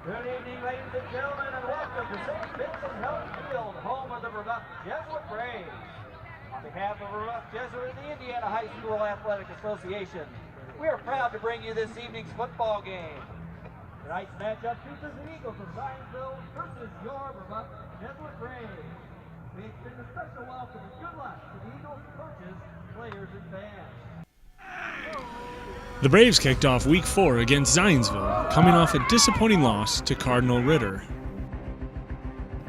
Good evening, ladies and gentlemen, and welcome to St. Vincent Health Field, home of the Brebeuf Jesuit Braves. On behalf of Brebeuf Jesuit and the Indiana High School Athletic Association, we are proud to bring you this evening's football game. Tonight's matchup features the Eagles of Zionsville versus your Brebeuf Jesuit Braves. We extend a special welcome and good luck to the Eagles coaches, players, and fans. The Braves kicked off Week 4 against Zionsville, coming off a disappointing loss to Cardinal Ritter.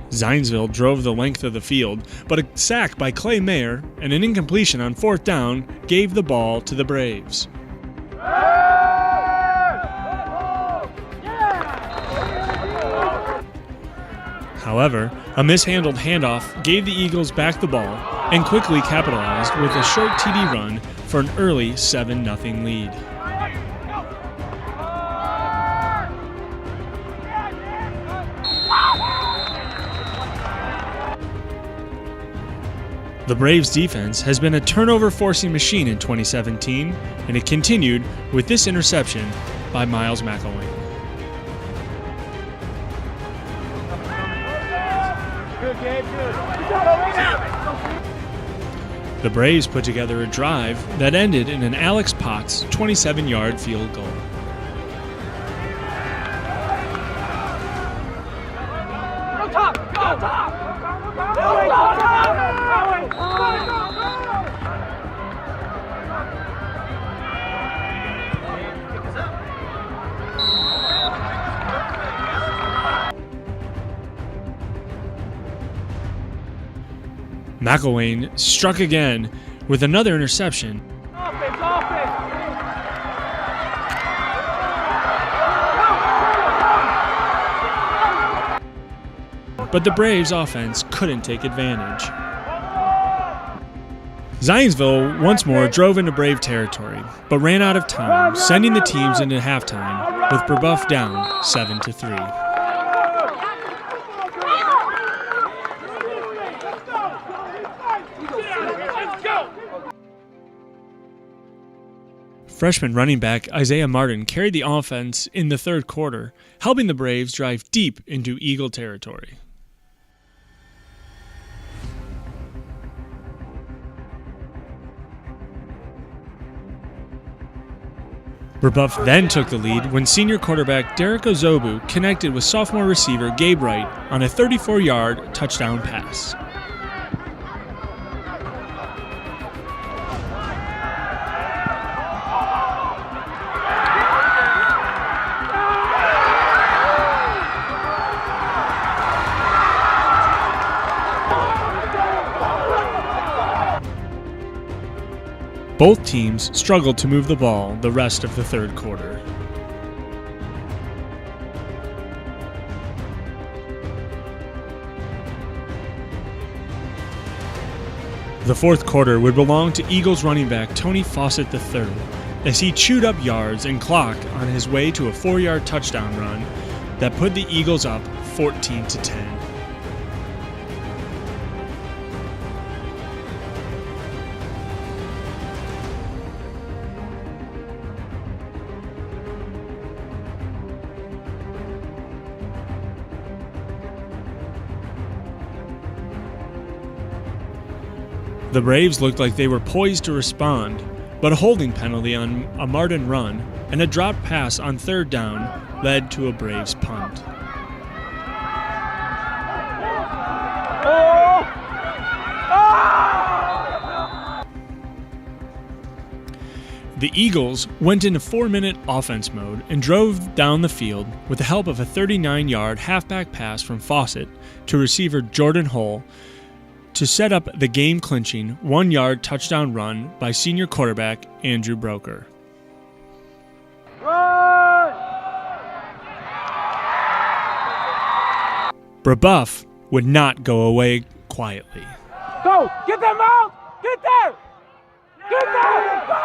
Zionsville drove the length of the field, but a sack by Clay Mayer and an incompletion on 4th down gave the ball to the Braves. However, a mishandled handoff gave the Eagles back the ball and quickly capitalized with a short TD run for an early 7-0 lead. The Braves' defense has been a turnover-forcing machine in 2017, and it continued with this interception by Miles McElwain. The Braves put together a drive that ended in an Alex Potts 27-yard field goal. Go top! Go top! McElwain struck again with another interception. But the Braves' offense couldn't take advantage. Zionsville once more drove into Brave territory, but ran out of time, sending the teams into halftime with Brebeuf down 7-3. Freshman running back Isaiah Martin carried the offense in the third quarter, helping the Braves drive deep into Eagle territory. Brebeuf then took the lead when senior quarterback Derek Ozobu connected with sophomore receiver Gabe Wright on a 34-yard touchdown pass. Both teams struggled to move the ball the rest of the third quarter. The fourth quarter would belong to Eagles running back Tony Fawcett III as he chewed up yards and clock on his way to a 4-yard touchdown run that put the Eagles up 14-10. The Braves looked like they were poised to respond, but a holding penalty on a Martin run and a dropped pass on 3rd down led to a Braves punt. The Eagles went into 4-minute offense mode and drove down the field with the help of a 39-yard halfback pass from Fawcett to receiver Jordan Hull to set up the game-clinching 1-yard touchdown run by senior quarterback Andrew Broker. Brebeuf would not go away quietly. Go! Get them out! Get there! Get there! Go!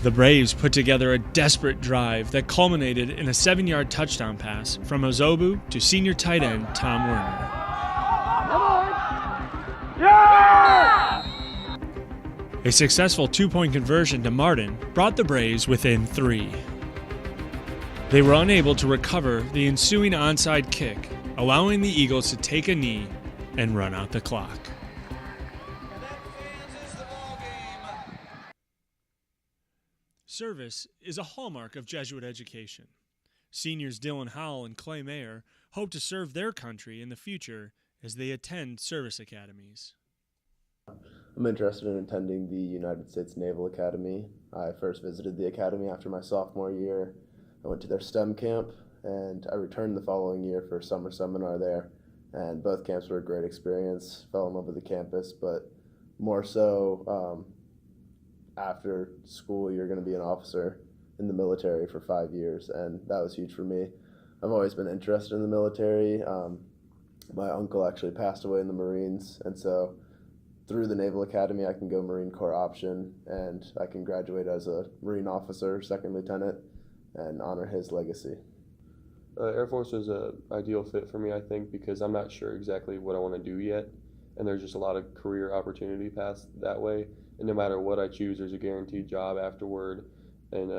The Braves put together a desperate drive that culminated in a 7-yard touchdown pass from Ozobu to senior tight end Tom Werner. A successful 2-point conversion to Martin brought the Braves within 3. They were unable to recover the ensuing onside kick, allowing the Eagles to take a knee and run out the clock. Service is a hallmark of Jesuit education. Seniors Dylan Howell and Clay Mayer hope to serve their country in the future as they attend service academies. I'm interested in attending the United States Naval Academy. I first visited the academy after my sophomore year. I went to their STEM camp, and I returned the following year for a summer seminar there. And both camps were a great experience. Fell in love with the campus, but more so after school, you're going to be an officer in the military for 5 years, and that was huge for me. I've always been interested in the military. My uncle actually passed away in the Marines, and so through the Naval Academy, I can go Marine Corps option, and I can graduate as a Marine officer, second lieutenant, and honor his legacy. Air Force is an ideal fit for me, I think, because I'm not sure exactly what I want to do yet, and there's just a lot of career opportunity paths that way, and no matter what I choose, there's a guaranteed job afterward, and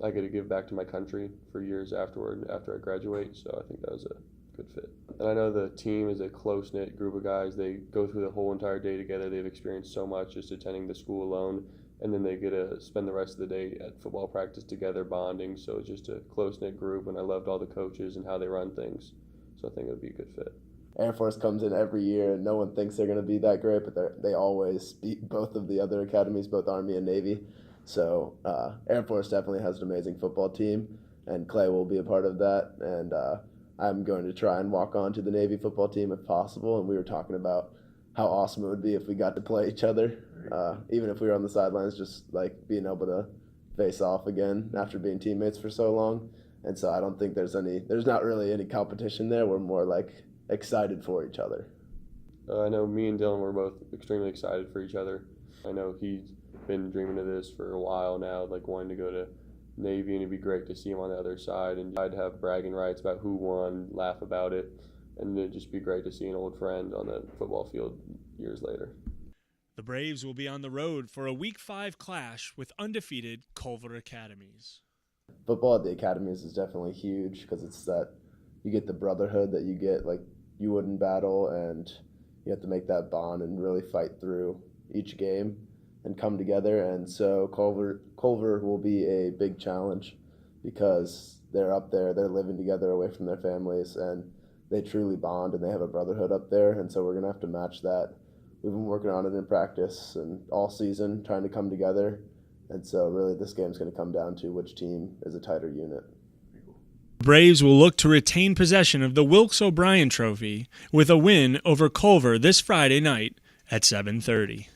I get to give back to my country for years afterward after I graduate, so I think that was a good fit. And I know the team is a close-knit group of guys. They go through the whole entire day together. They've experienced so much just attending the school alone, and then they get to spend the rest of the day at football practice together, bonding. So it's just a close-knit group, and I loved all the coaches and how they run things. So I think it would be a good fit. Air Force comes in every year, and no one thinks they're going to be that great, but they always beat both of the other academies, both Army and Navy. So Air Force definitely has an amazing football team, and Clay will be a part of that. And I'm going to try and walk on to the Navy football team if possible. And we were talking about how awesome it would be if we got to play each other, even if we were on the sidelines, just like being able to face off again after being teammates for so long. And so I don't think there's not really any competition there. We're more like excited for each other. I know me and Dylan were both extremely excited for each other. I know he's been dreaming of this for a while now, like wanting to go to Navy, and it'd be great to see him on the other side, and I'd have bragging rights about who won, laugh about it, and it'd just be great to see an old friend on the football field years later. The Braves will be on the road for a Week 5 clash with undefeated Culver Academies. Football at the academies is definitely huge because it's that you get the brotherhood that you get like you would in battle, and you have to make that bond and really fight through each game and come together. And so Culver will be a big challenge because they're up there, they're living together away from their families, and they truly bond and they have a brotherhood up there. And so we're going to have to match that. We've been working on it in practice and all season trying to come together. And so really this game's going to come down to which team is a tighter unit. The Braves will look to retain possession of the Wilkes O'Brien Trophy with a win over Culver this Friday night at 7:30.